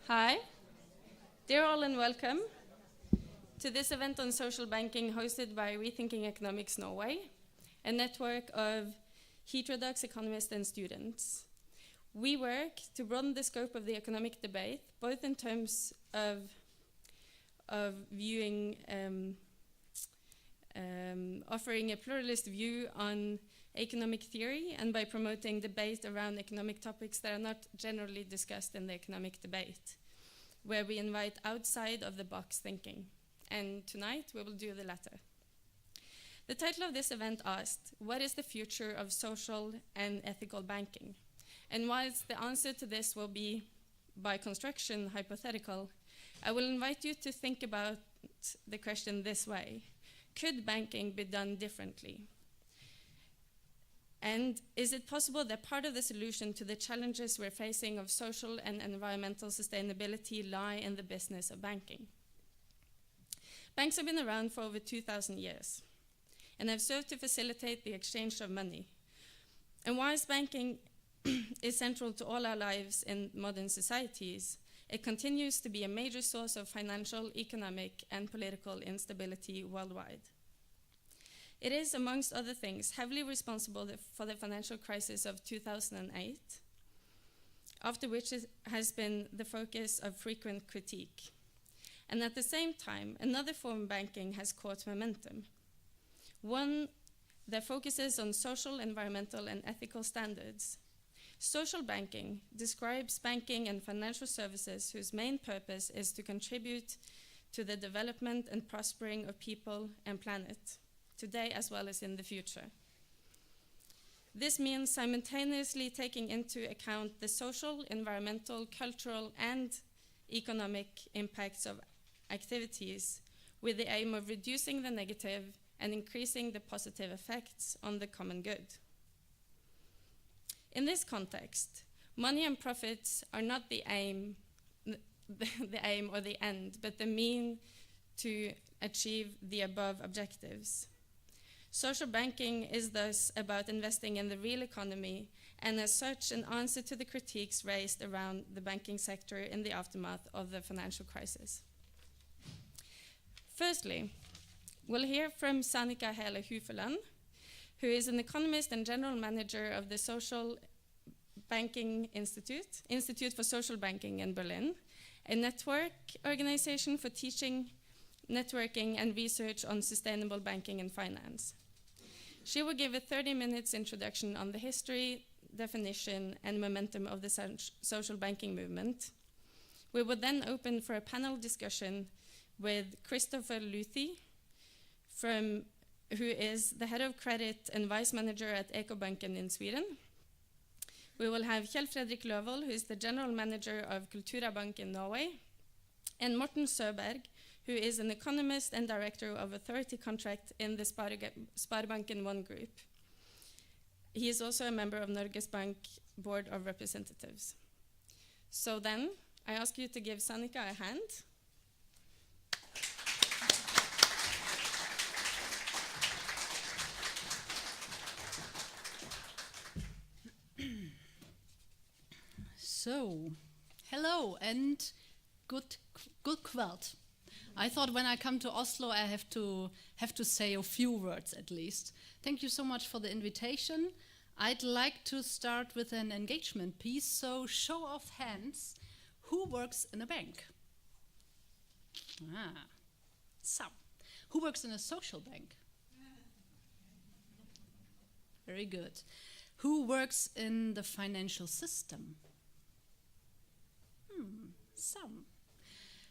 Hi, dear all, and welcome to this event on social banking hosted by Rethinking Economics Norway, a network of heterodox economists and students. We work to broaden the scope of the economic debate, both in terms of viewing, offering a pluralist view on economic theory, and by promoting debate around economic topics that are not generally discussed in the economic debate, where we invite outside of the box thinking. And tonight we will do the latter. The title of this event asked, what is the future of social and ethical banking? And whilst the answer to this will be, by construction, hypothetical, I will invite you to think about the question this way. Could banking be done differently? And is it possible that part of the solution to the challenges we're facing of social and environmental sustainability lie in the business of banking? Banks have been around for over 2,000 years and have served to facilitate the exchange of money. And whilst banking is central to all our lives in modern societies, it continues to be a major source of financial, economic, and political instability worldwide. It is, amongst other things, heavily responsible for the financial crisis of 2008, after which it has been the focus of frequent critique. And at the same time, another form of banking has caught momentum, one that focuses on social, environmental, and ethical standards. Social banking describes banking and financial services whose main purpose is to contribute to the development and prospering of people and planet, today as well as in the future. This means simultaneously taking into account the social, environmental, cultural, and economic impacts of activities with the aim of reducing the negative and increasing the positive effects on the common good. In this context, money and profits are not the aim, the aim or the end, but the mean to achieve the above objectives. Social banking is thus about investing in the real economy, and as such an answer to the critiques raised around the banking sector in the aftermath of the financial crisis. Firstly, we'll hear from Sanika Nele Hufeland, who is an economist and general manager of the Social Banking Institute for Social Banking in Berlin, a network organization for teaching, networking, and research on sustainable banking and finance. She will give a 30-minute introduction on the history, definition, and momentum of the social banking movement. We will then open for a panel discussion with Christopher Luthi, who is the head of credit and vice manager at Ecobanken in Sweden. We will have Kjell Fredrik Løvold, who is the general manager of Kultura Bank in Norway, and Morten Søberg, who is an economist and director of authority contract in the Sparebanken 1 group. He is also a member of Norges Bank Board of Representatives. So then, I ask you to give Sanika a hand. So, hello and good kveld. I thought when I come to Oslo, I have to say a few words at least. Thank you so much for the invitation. I'd like to start with an engagement piece. So, show of hands, who works in a bank? Some. Who works in a social bank? Very good. Who works in the financial system? Some.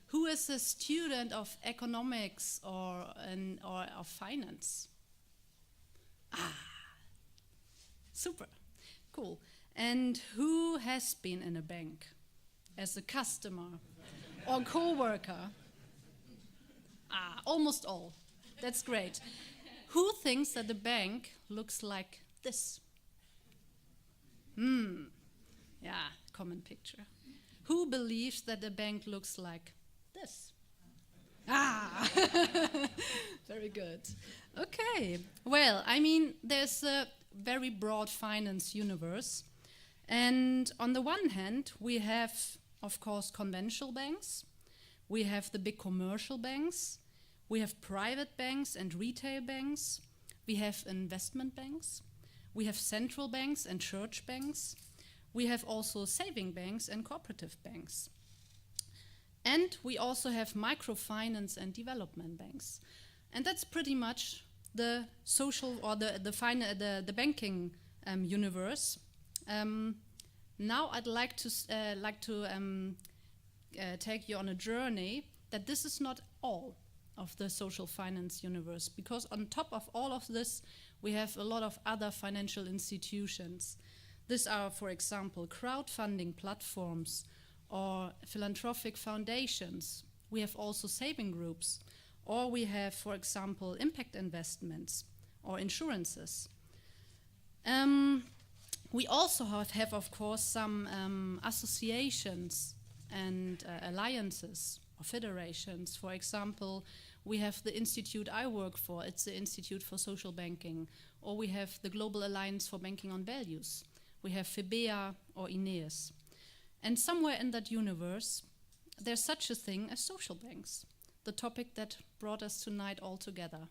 Who is a student of economics or of finance? Super, cool. And who has been in a bank as a customer or co-worker? Almost all. That's great. Who thinks that the bank looks like this? Yeah, common picture. Who believes that the bank looks like this? Very good. Okay. Well, I mean, there's a very broad finance universe. And on the one hand, we have of course, conventional banks. We have the big commercial banks. We have private banks and retail banks. We have investment banks. We have central banks and church banks. We have also saving banks and cooperative banks. And we also have microfinance and development banks. And that's pretty much the social or the banking universe. Now I'd like to take you on a journey that this is not all of the social finance universe, because on top of all of this, we have a lot of other financial institutions. These are, for example, crowdfunding platforms or philanthropic foundations. We have also saving groups, or we have, for example, impact investments or insurances. We also have, of course, some associations and alliances or federations. For example, we have the institute I work for, it's the Institute for Social Banking, or we have the Global Alliance for Banking on Values. We have FEBEA or INEAS. And somewhere in that universe, there's such a thing as social banks, the topic that brought us tonight all together.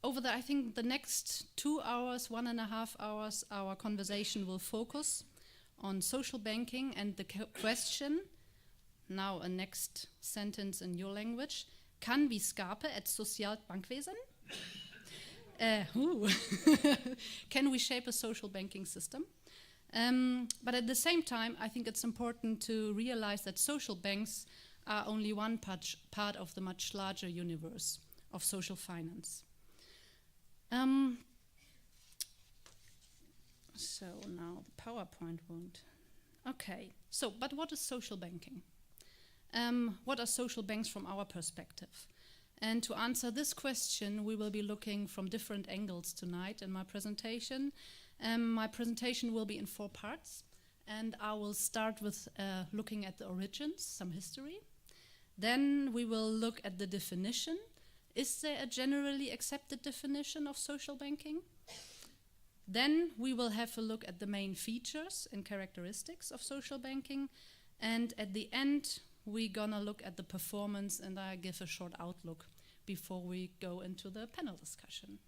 Over I think the next 2 hours, 1.5 hours, our conversation will focus on social banking and the question, now a next sentence in your language, kan vi skape et sosialt bankvesen? Can we shape a social banking system? But at the same time, I think it's important to realize that social banks are only one part of the much larger universe of social finance. So now the PowerPoint won't. Okay, so but what is social banking? What are social banks from our perspective? And to answer this question, we will be looking from different angles tonight in my presentation. My presentation will be in 4 parts, and I will start with looking at the origins, some history. Then we will look at the definition. Is there a generally accepted definition of social banking? Then we will have a look at the main features and characteristics of social banking. And at the end, we're gonna look at the performance, and I give a short outlook before we go into the panel discussion.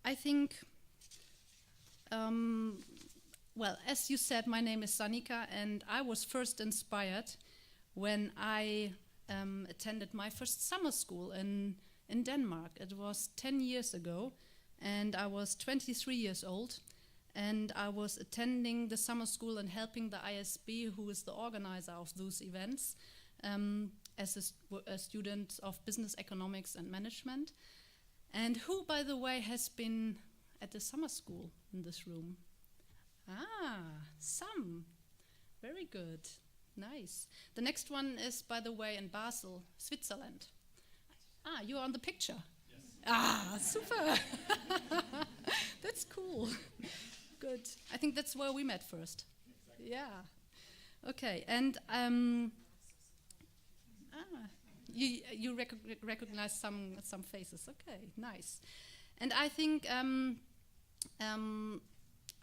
I think, well, as you said, my name is Sanika, and I was first inspired when I attended my first summer school in Denmark. It was 10 years ago, and I was 23 years old, and I was attending the summer school and helping the ISB, who is the organizer of those events, as a student of business economics and management, and who, by the way, has been at the summer school in this room. Some. Very good. Nice. The next one is, by the way, in Basel, Switzerland. You're on the picture. Yes. Super. That's cool. Good. I think that's where we met first. Exactly. Yeah. Okay. And you recognize some faces. Okay. Nice. And I think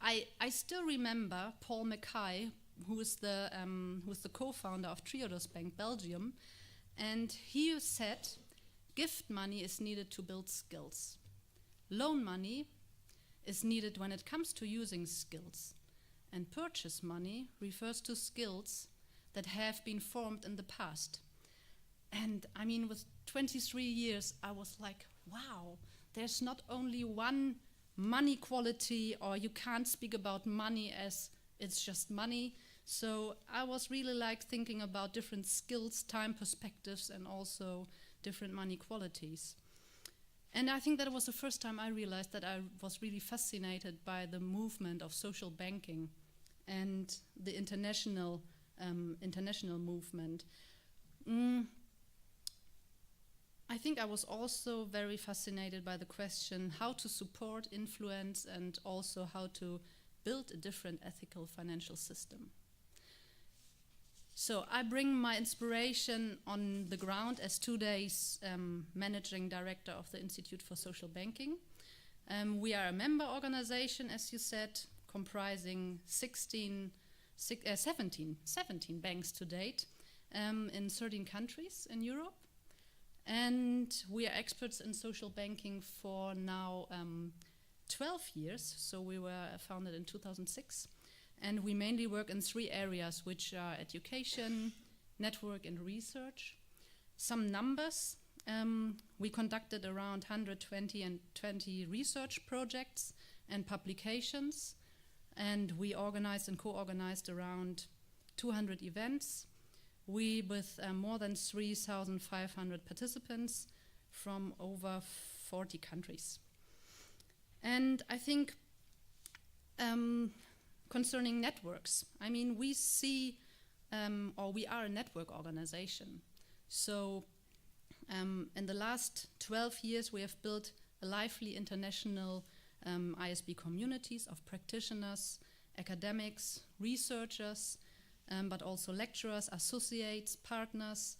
I still remember Paul Mackay, who is the co-founder of Triodos Bank Belgium, and he said, gift money is needed to build skills. Loan money is needed when it comes to using skills. And purchase money refers to skills that have been formed in the past. And I mean, with 23 years, I was like, wow, there's not only one money quality, or you can't speak about money as it's just money. So I was really like thinking about different skills, time perspectives, and also different money qualities. And I think that was the first time I realized that I was really fascinated by the movement of social banking and the international movement. I think I was also very fascinated by the question how to support, influence, and also how to build a different ethical financial system. So I bring my inspiration on the ground as today's managing director of the Institute for Social Banking. We are a member organization, as you said, comprising 17 banks to date in 13 countries in Europe. And we are experts in social banking for now 12 years. So we were founded in 2006. And we mainly work in 3 areas, which are education, network, and research. Some numbers. We conducted around 120 research projects and publications. And we organized and co-organized around 200 events. We with more than 3,500 participants from over 40 countries. And I think concerning networks, I mean, we see, or we are a network organization. So in the last 12 years, we have built a lively international ISB communities of practitioners, academics, researchers, but also lecturers, associates, partners,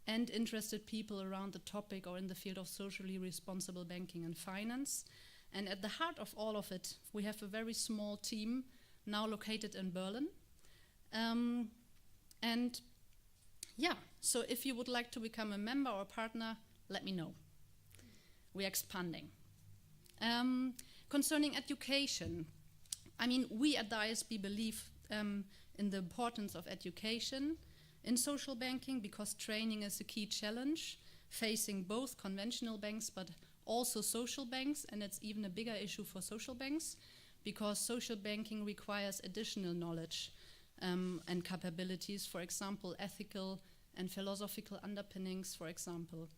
and interested people around the topic or in the field of socially responsible banking and finance. And at the heart of all of it, we have a very small team now located in Berlin. And yeah, so if you would like to become a member or a partner, let me know. We're expanding. Concerning education, I mean, we at the ISB believe in the importance of education in social banking because training is a key challenge facing both conventional banks but also social banks, and it's even a bigger issue for social banks because social banking requires additional knowledge and capabilities, for example, ethical and philosophical underpinnings, for example.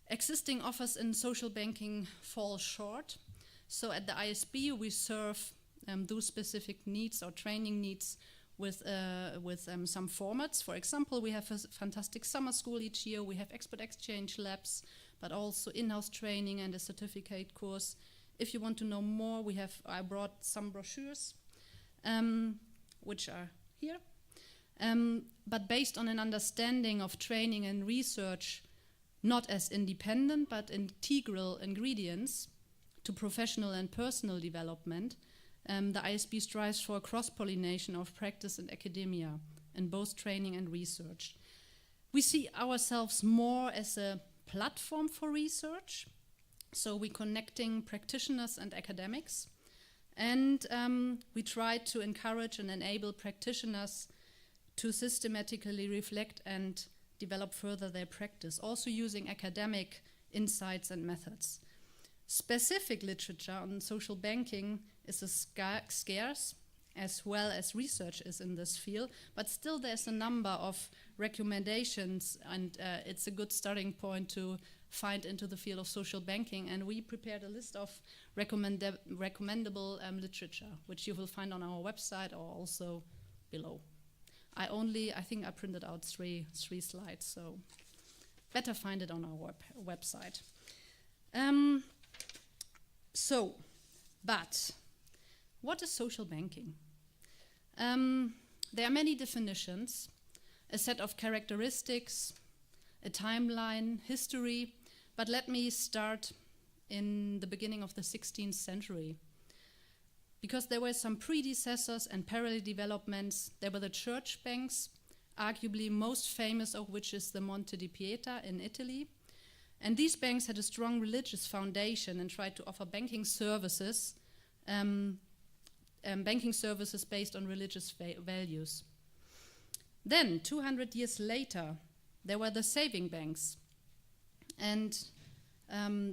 Existing offers in social banking fall short. So at the ISB, we serve those specific needs or training needs with some formats. For example, we have a fantastic summer school each year. We have expert exchange labs, but also in-house training and a certificate course. If you want to know more, I brought some brochures, which are here. But based on an understanding of training and research, not as independent, but integral ingredients to professional and personal development, the ISB strives for a cross-pollination of practice and academia in both training and research. We see ourselves more as a platform for research, so we're connecting practitioners and academics, and we try to encourage and enable practitioners to systematically reflect and develop further their practice, also using academic insights and methods. Specific literature on social banking is scarce, as well as research is in this field, but still there's a number of recommendations, and it's a good starting point to find into the field of social banking, and we prepared a list of recommendable literature, which you will find on our website or also below. I think I printed out three slides, so better find it on our website. But what is social banking? There are many definitions, a set of characteristics, a timeline, history, but let me start in the beginning of the 16th century. Because there were some predecessors and parallel developments. There were the church banks, arguably most famous of which is the Monte di Pieta in Italy. And these banks had a strong religious foundation and tried to offer banking services based on religious values. Then, 200 years later, there were the saving banks. And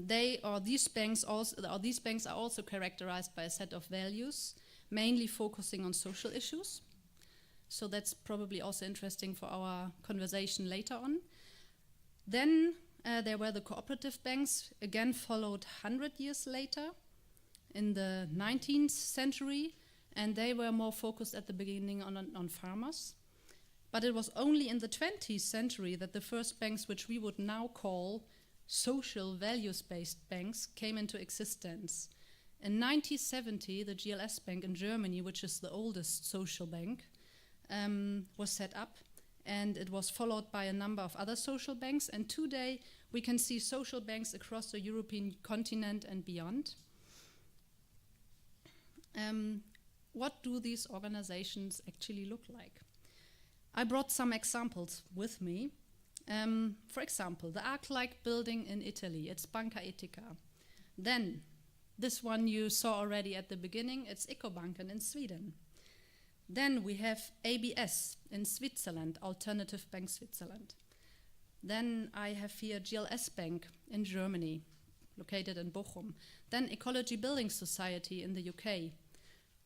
these banks are also characterized by a set of values, mainly focusing on social issues. So that's probably also interesting for our conversation later on. Then there were the cooperative banks, again followed 100 years later in the 19th century, and they were more focused at the beginning on farmers. But it was only in the 20th century that the first banks, which we would now call social values-based banks, came into existence. In 1970, the GLS Bank in Germany, which is the oldest social bank, was set up, and it was followed by a number of other social banks, and today we can see social banks across the European continent and beyond. what do these organizations actually look like? I brought some examples with me. For example, the Arc-like building in Italy, it's Banca Etica. Then, this one you saw already at the beginning, it's Ecobanken in Sweden. Then we have ABS in Switzerland, Alternative Bank Switzerland. Then I have here GLS Bank in Germany, located in Bochum. Then Ecology Building Society in the UK.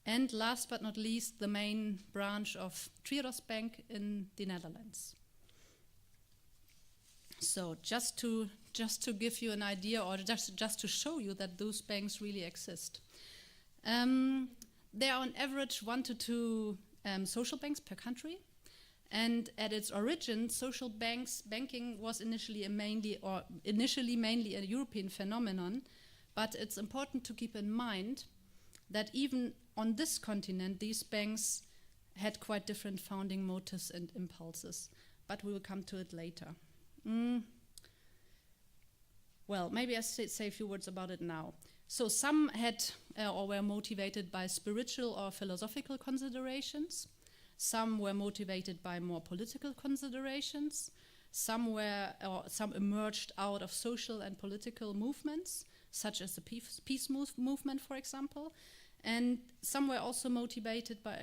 And last but not least, the main branch of Triodos Bank in the Netherlands. So just to give you an idea, or just to show you that those banks really exist. There are on average 1 to 2 social banks per country. And at its origin, social banking was initially mainly a European phenomenon. But it's important to keep in mind that even on this continent, these banks had quite different founding motives and impulses. But we will come to it later. Well, maybe I say a few words about it now. So some had or were motivated by spiritual or philosophical considerations. Some were motivated by more political considerations. Some emerged out of social and political movements, such as the peace movement, for example. And some were also motivated by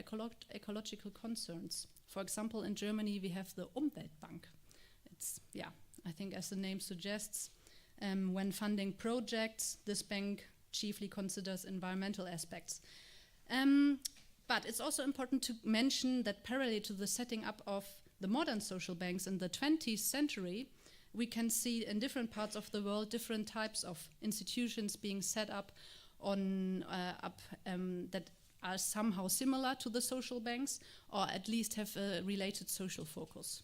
ecological concerns. For example, in Germany, we have the Umweltbank. It's, I think as the name suggests, when funding projects, this bank chiefly considers environmental aspects. But it's also important to mention that parallel to the setting up of the modern social banks in the 20th century, we can see in different parts of the world different types of institutions being set up that are somehow similar to the social banks, or at least have a related social focus.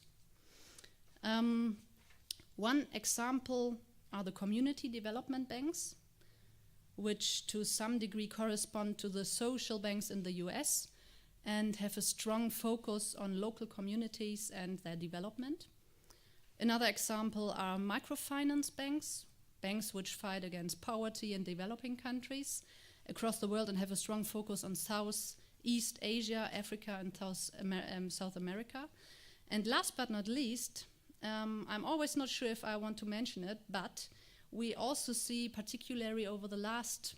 One example are the community development banks, which to some degree correspond to the social banks in the US and have a strong focus on local communities and their development. Another example are microfinance banks, banks which fight against poverty in developing countries across the world and have a strong focus on Southeast Asia, Africa, and South America. And last but not least, I'm always not sure if I want to mention it, but we also see, particularly over the last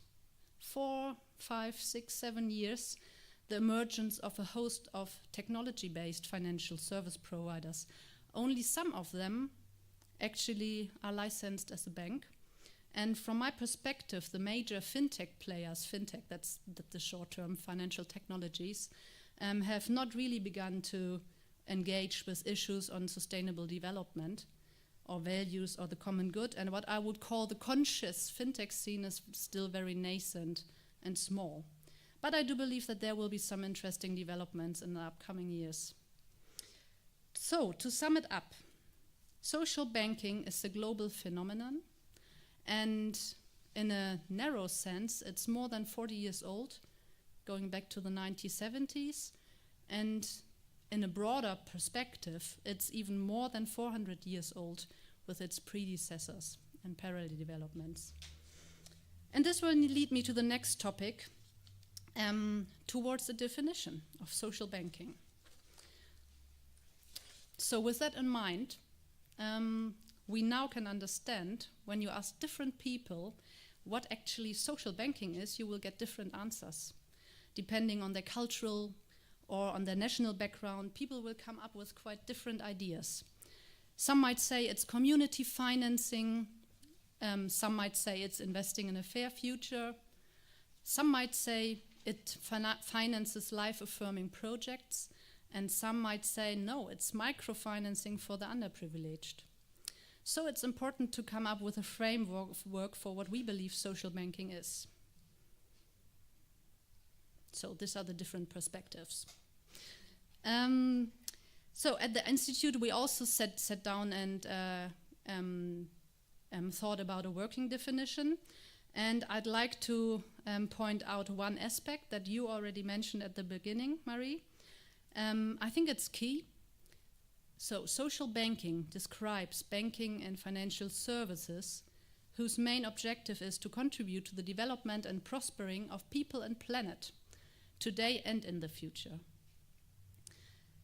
4, 5, 6, 7 years, the emergence of a host of technology-based financial service providers. Only some of them actually are licensed as a bank. And from my perspective, the major fintech players, that's the short term, financial technologies, have not really begun to engage with issues on sustainable development or values or the common good. And what I would call the conscious FinTech scene is still very nascent and small. But I do believe that there will be some interesting developments in the upcoming years. So, to sum it up, social banking is a global phenomenon, and in a narrow sense, it's more than 40 years old, going back to the 1970s, and in a broader perspective, it's even more than 400 years old with its predecessors and parallel developments. And this will lead me to the next topic, towards the definition of social banking. So with that in mind, we now can understand when you ask different people what actually social banking is, you will get different answers. Depending on their cultural or on their national background, people will come up with quite different ideas. Some might say it's community financing, some might say it's investing in a fair future, some might say it finances life-affirming projects, and some might say, no, it's microfinancing for the underprivileged. So it's important to come up with a framework for what we believe social banking is. So these are the different perspectives. So at the Institute, we also sat down and thought about a working definition. And I'd like to point out one aspect that you already mentioned at the beginning, Marie. I think it's key. So social banking describes banking and financial services whose main objective is to contribute to the development and prospering of people and planet, today and in the future.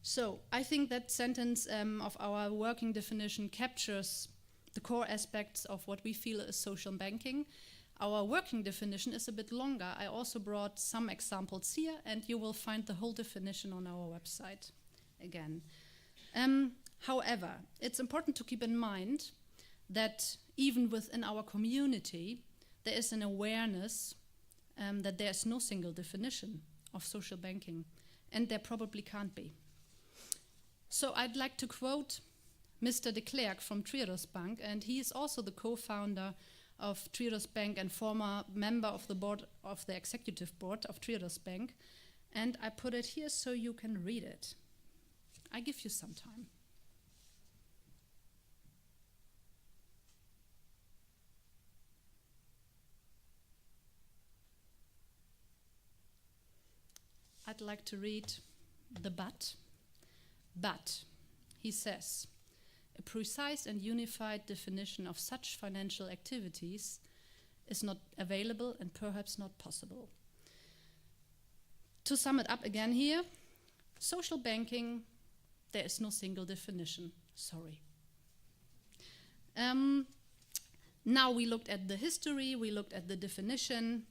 So I think that sentence of our working definition captures the core aspects of what we feel is social banking. Our working definition is a bit longer. I also brought some examples here, and you will find the whole definition on our website again. However, it's important to keep in mind that even within our community, there is an awareness that there's no single definition of social banking, and there probably can't be. So I'd like to quote Mr. de Klerk from Triodos Bank, and he is also the co-founder of Triodos Bank and former member of the board of the executive board of Triodos Bank. And I put it here so you can read it. I give you some time. I'd like to read the but. But, he says, a precise and unified definition of such financial activities is not available and perhaps not possible. To sum it up again here, social banking, there is no single definition. Sorry. Now we looked at the history, we looked at the definition.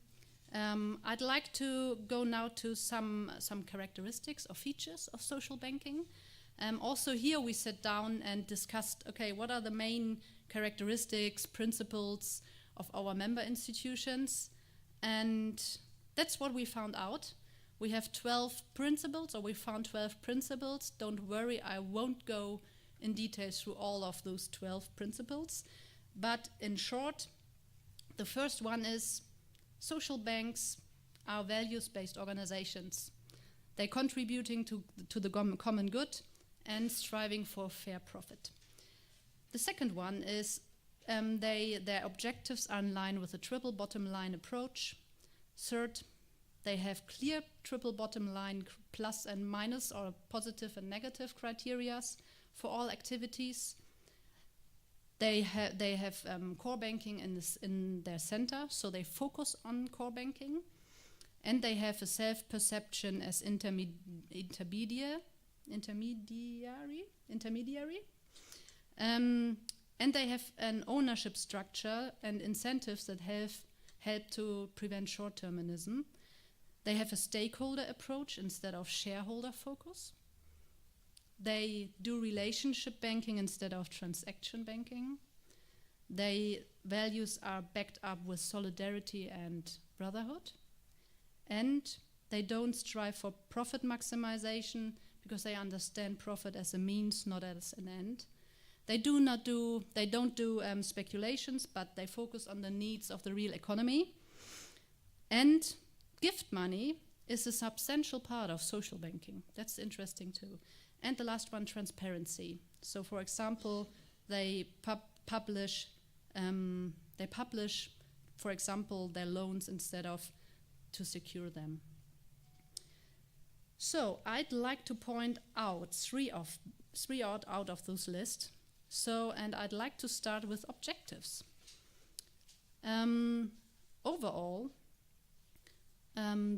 I'd like to go now to some characteristics or features of social banking. Also here we sat down and discussed, okay, what are the main characteristics, principles of our member institutions? And that's what we found out. We have 12 principles, or we found 12 principles. Don't worry, I won't go in detail through all of those 12 principles. But in short, the first one is social banks are values-based organizations. They're contributing to the common good and striving for fair profit. The second one is their objectives are in line with a triple bottom line approach. Third, they have clear triple bottom line plus and minus or positive and negative criteria for all activities. They have core banking in their center, so they focus on core banking. And they have a self-perception as intermediary. And they have an ownership structure and incentives that help to prevent short-termism. They have a stakeholder approach instead of shareholder focus. They do relationship banking instead of transaction banking. Their values are backed up with solidarity and brotherhood. And they don't strive for profit maximization because they understand profit as a means, not as an end. They don't do speculations, but they focus on the needs of the real economy. And gift money is a substantial part of social banking. That's interesting too. And the last one, transparency. So, for example, they publish, for example, their loans instead of to secure them. So, I'd like to point out three out of those lists. So, and I'd like to start with objectives. Overall,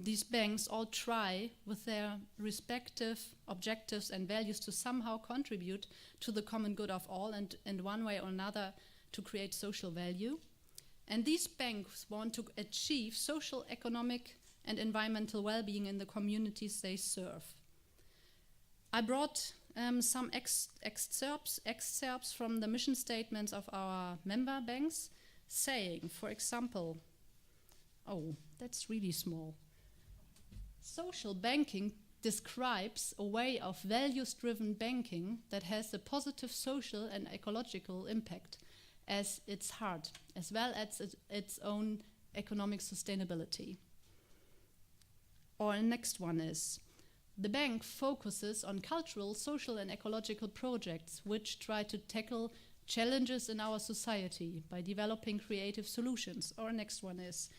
these banks all try with their respective objectives and values to somehow contribute to the common good of all and in one way or another to create social value. And these banks want to achieve social, economic and environmental well-being in the communities they serve. I brought some excerpts from the mission statements of our member banks saying, for example, oh, that's really small. Social banking describes a way of values-driven banking that has a positive social and ecological impact as its heart, as well as its own economic sustainability. Or the next one is, the bank focuses on cultural, social and ecological projects which try to tackle challenges in our society by developing creative solutions. Or next one is,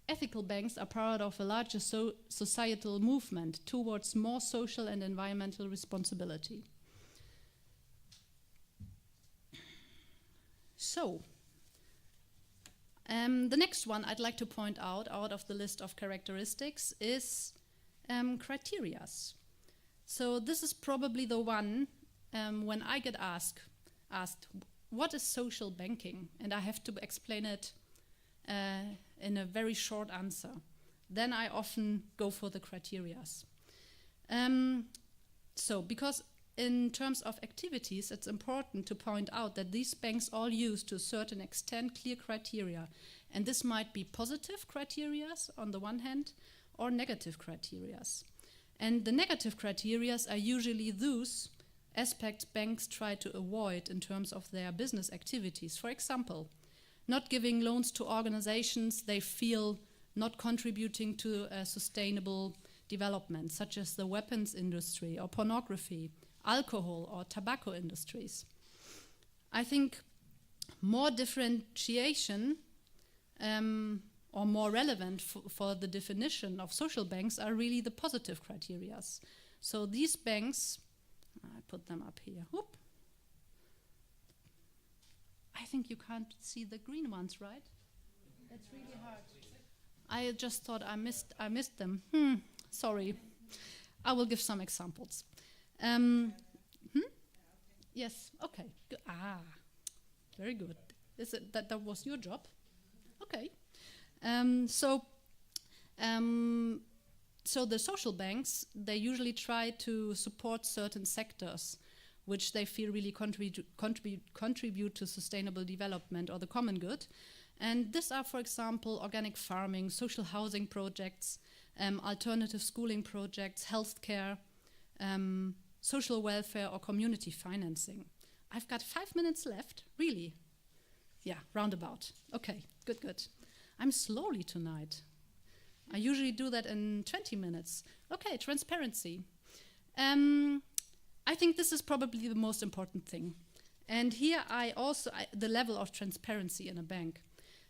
ethical banks are part of a larger societal movement towards more social and environmental responsibility. So, the next one I'd like to point out of the list of characteristics is criterias. So this is probably the one when I get asked, what is social banking? And I have to explain it in a very short answer. Then I often go for the criterias. So because in terms of activities, it's important to point out that these banks all use to a certain extent clear criteria. And this might be positive criteria on the one hand or negative criteria. And the negative criteria are usually those aspects banks try to avoid in terms of their business activities. For example, not giving loans to organizations they feel not contributing to sustainable development, such as the weapons industry or pornography, alcohol or tobacco industries. I think more differentiation or more relevant for the definition of social banks are really the positive criteria. So these banks, I put them up here. Whoop. I think you can't see the green ones, right? That's really hard. I just thought I missed them. Sorry. I will give some examples. Yes. Okay. Very good. Is it that was your job? Okay. So the social banks, they usually try to support certain sectors which they feel really contribute to sustainable development or the common good. And these are, for example, organic farming, social housing projects, alternative schooling projects, healthcare, social welfare or community financing. I've got 5 minutes left, really? Yeah, roundabout. Okay, good. I'm slowly tonight. I usually do that in 20 minutes. Okay, transparency. I think this is probably the most important thing. And here the level of transparency in a bank.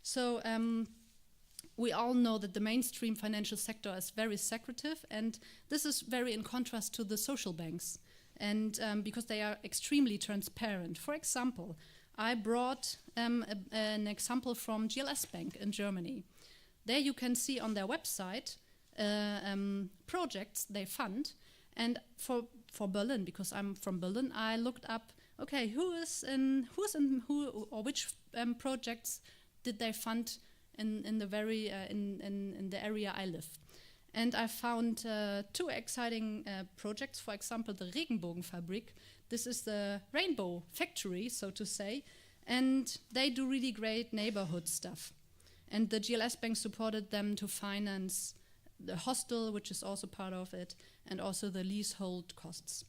So we all know that the mainstream financial sector is very secretive, and this is very in contrast to the social banks, and because they are extremely transparent. For example, I brought an example from GLS Bank in Germany. There you can see on their website projects they fund, and for Berlin, because I'm from Berlin, I looked up, okay, which projects did they fund in the area I live. And I found two exciting projects. For example, the Regenbogenfabrik. This is the rainbow factory, so to say, and they do really great neighborhood stuff. And the GLS Bank supported them to finance the hostel, which is also part of it, and also the leasehold costs.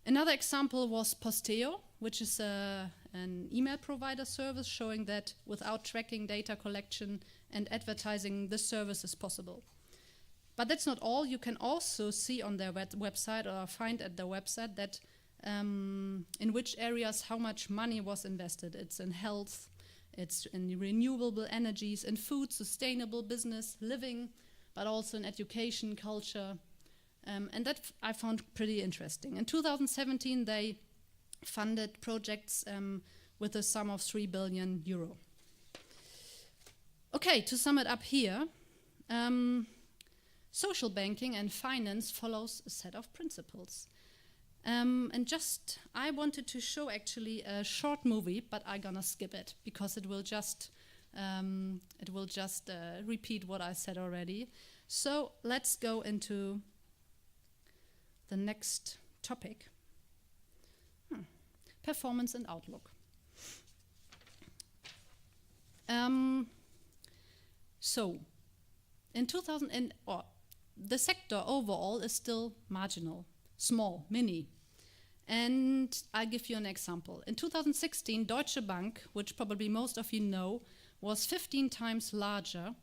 Another example was Posteo, which is an email provider service showing that without tracking, data collection, and advertising, this service is possible. But that's not all. You can also see on their website or find at their website that in which areas how much money was invested. It's in health, it's in renewable energies, in food, sustainable business, living, but also in education, culture. And that I found pretty interesting. In 2017, they funded projects with a sum of 3 billion euro. Okay, to sum it up here, social banking and finance follows a set of principles. I wanted to show actually a short movie, but I'm gonna skip it because it will just repeat what I said already. So let's go into the next topic. Performance and outlook. So, in 2000, the sector overall is still marginal, small, mini. And I'll give you an example. In 2016, Deutsche Bank, which probably most of you know, was 15 times larger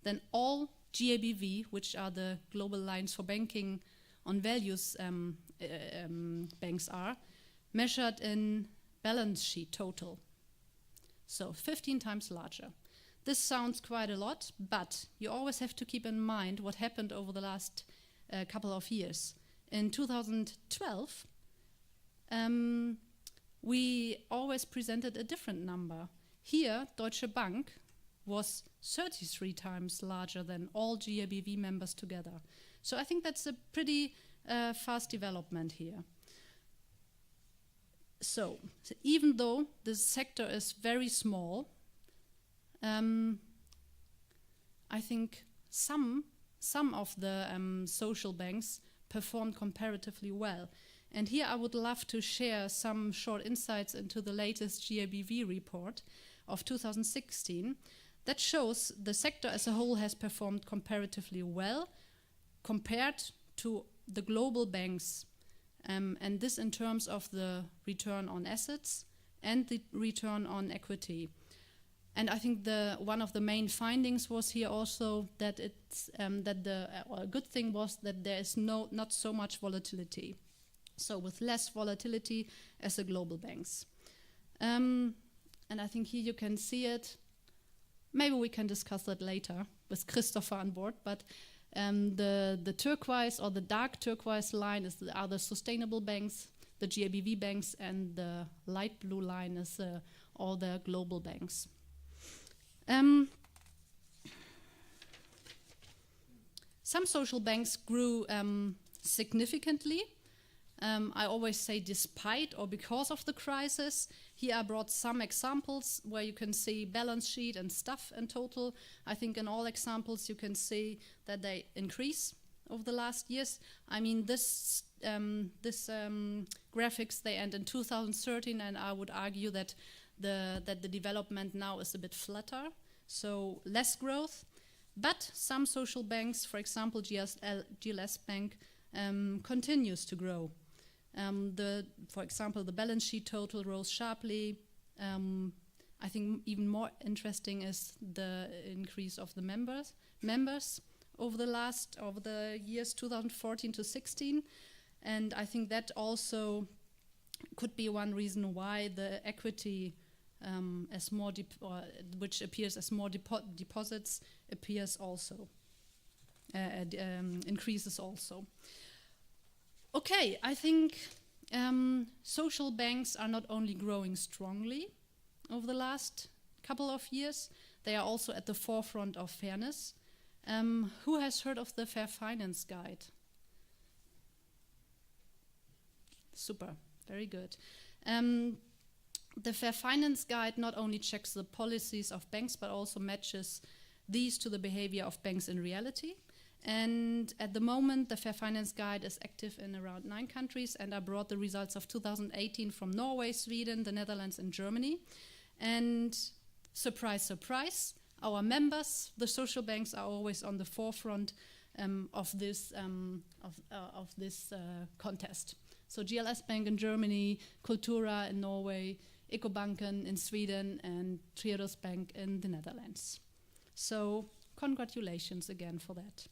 than all GABV, which are the global lines for banking on values banks are, measured in balance sheet total. So 15 times larger. This sounds quite a lot, but you always have to keep in mind what happened over the last couple of years. In 2012, we always presented a different number. Here, Deutsche Bank was 33 times larger than all GABV members together. So I think that's a pretty fast development here. So even though this sector is very small, I think some of the social banks performed comparatively well. And here I would love to share some short insights into the latest GABV report of 2016 that shows the sector as a whole has performed comparatively well compared to the global banks. And this in terms of the return on assets and the return on equity. And I think one of the main findings was here also that it's a good thing was that there is not so much volatility. So with less volatility as the global banks. And I think here you can see it. Maybe we can discuss that later with Christopher on board, but the turquoise or the dark turquoise line are the sustainable banks, the GABV banks, and the light blue line is all the global banks. Some social banks grew significantly. I always say despite or because of the crisis. Here I brought some examples where you can see balance sheet and stuff in total. I think in all examples you can see that they increase over the last years. I mean this graphics they end in 2013, and I would argue that the development now is a bit flatter, so less growth. But some social banks, for example GLS Bank, continues to grow. For example, the balance sheet total rose sharply. I think even more interesting is the increase of the members over the years 2014 to 16, and I think that also could be one reason why the equity as more which appears as more deposits appears also increases also. Okay, I think social banks are not only growing strongly over the last couple of years, they are also at the forefront of fairness. Who has heard of the Fair Finance Guide? Super, very good. The Fair Finance Guide not only checks the policies of banks, but also matches these to the behavior of banks in reality. And at the moment, the Fair Finance Guide is active in around 9 countries, and I brought the results of 2018 from Norway, Sweden, the Netherlands, and Germany. And surprise, surprise, our members, the social banks, are always on the forefront of this contest. So GLS Bank in Germany, Cultura in Norway, Ecobanken in Sweden, and Triodos Bank in the Netherlands. So congratulations again for that.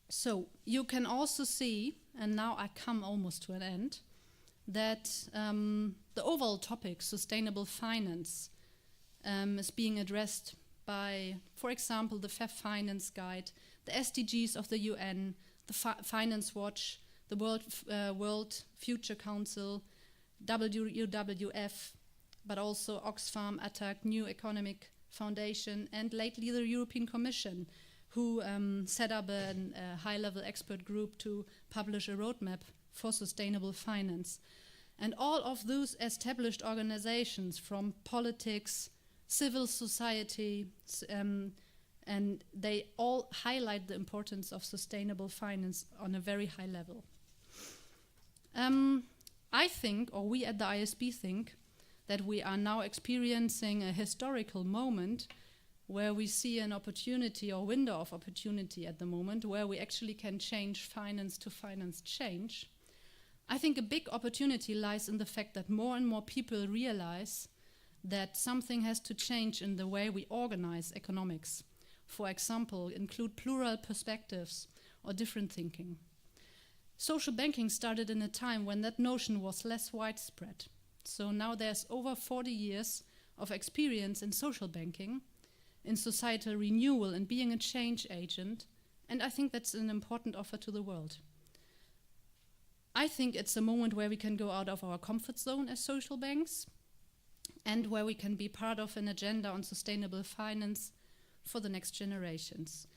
So you can also see, and now I come almost to an end, that the overall topic, sustainable finance, is being addressed by, for example, the Fair Finance Guide, the SDGs of the UN, the Finance Watch, the World Future Council, WWF, but also Oxfam, ATTAC, New Economic Foundation, and lately the European Commission, who set up a high-level expert group to publish a roadmap for sustainable finance. And all of those established organizations, from politics, civil society, and they all highlight the importance of sustainable finance on a very high level. I think, or we at the ISB think, that we are now experiencing a historical moment where we see an opportunity or window of opportunity at the moment where we actually can change finance to finance change. I think a big opportunity lies in the fact that more and more people realize that something has to change in the way we organize economics. For example, include plural perspectives or different thinking. Social banking started in a time when that notion was less widespread. So now there's over 40 years of experience in social banking, in societal renewal and being a change agent, and I think that's an important offer to the world. I think it's a moment where we can go out of our comfort zone as social banks and where we can be part of an agenda on sustainable finance for the next generations.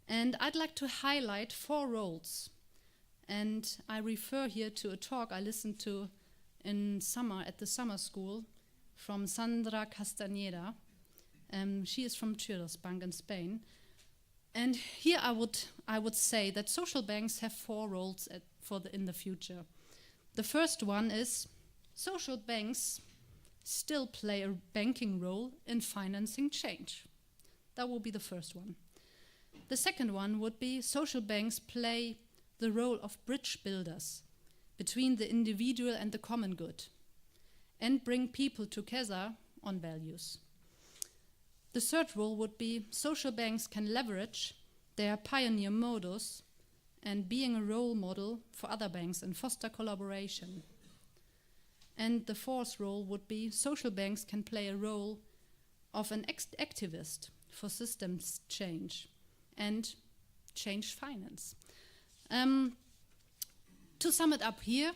And I'd like to highlight 4 roles. And I refer here to a talk I listened to in summer at the summer school from Sandra Castañeda. She is from Churros Bank in Spain. And here I would say that social banks have 4 roles in the future. The first one is social banks still play a banking role in financing change. That will be the first one. The second one would be social banks play the role of bridge builders between the individual and the common good and bring people together on values. The third role would be social banks can leverage their pioneer modus and being a role model for other banks and foster collaboration. And the fourth role would be social banks can play a role of an activist for systems change and change finance. To sum it up here,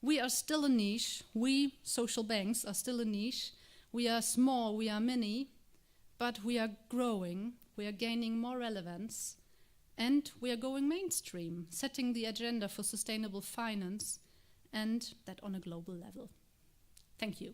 we are still a niche. We, social banks, are still a niche. We are small, we are many, but we are growing, we are gaining more relevance, and we are going mainstream, setting the agenda for sustainable finance, and that on a global level. Thank you.